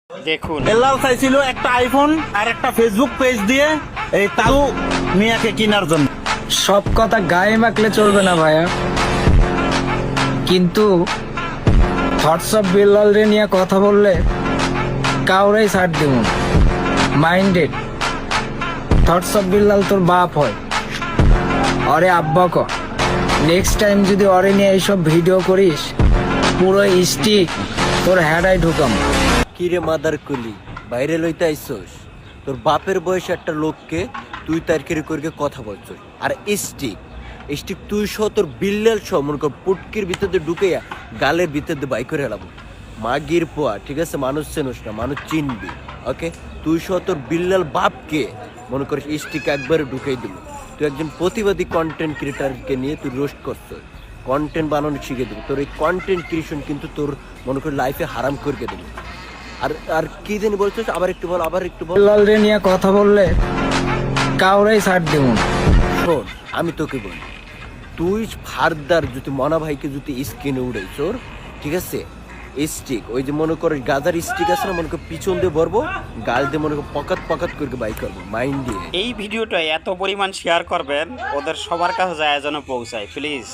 দেখুন বেলাল চাইছিল একটা আইফোন আর একটা ফেসবুক পেজ দিয়ে এই তালু মিয়াকে কেনার জন্য। সব কথা গায়ে মাখলে চলবে না ভাইয়া, কিন্তু হোয়াটসঅ্যাপ বিল্লাল রে নিয়ে কথা বললে কাউরেই ছাড় দিব না। মাইন্ডেড, হোয়াটসঅ্যাপ বিল্লাল তোর বাপ হয়, অরে আব্বা ক। নেক্সট টাইম যদি অরে নিয়ে এইসব ভিডিও করিস পুরো স্টিক তোর হেডাই ঢুকাম। কিরে মাদার কুলি বাইরে লইতে আইসোস? তোর বাপের বয়সে একটা লোককে তুই তার করে কথা বলছস, আর স্টিক স্টিক তুই সহ তোর বিল্লাল সহ মনে কর পুটকির ভিতরে ঢুকাইয়া গালের ভিতরে বাই করে এলাম মাগির পোয়া। ঠিক আছে, মানুষ চেনোস না, মানুষ চিনবি। ওকে, তুই সহ তোর বিল্লাল বাপকে মনে করিস স্টিক একবারে ঢুকাই দিল। তুই একজন প্রতিবাদী কন্টেন্ট ক্রিয়েটারকে নিয়ে তুই রোস্ট করছস, কন্টেন্ট বানানো শিখে দেবো। তোর এই কন্টেন্ট ক্রিয়েশন কিন্তু তোর মনে করি লাইফে হারাম করে দেবে। আর আর কি জানি বলছিস, আবার একটু বল, আবার একটু বল। বিল্লাল রে নিয়ে কথা বললে কাউরেই ছাড় দিব না। শোন, আমি তোকে বলি, তুই ফারদার যদি মনা ভাইকে যদি স্কিনে উড়াইছ, ঠিক আছে, স্টিক ওই যে মনে কর গাজার স্টিক আছে না, মনে কর পিছন দিয়ে বলবো, গাল দিয়ে মনে কর পকাত পকাত করে বাইক করবো মাইন্ড দিয়ে। এই ভিডিওটা এত পরিমাণ শেয়ার করবেন ওদের সবার কাছে যায় যেন পৌঁছায় প্লিজ।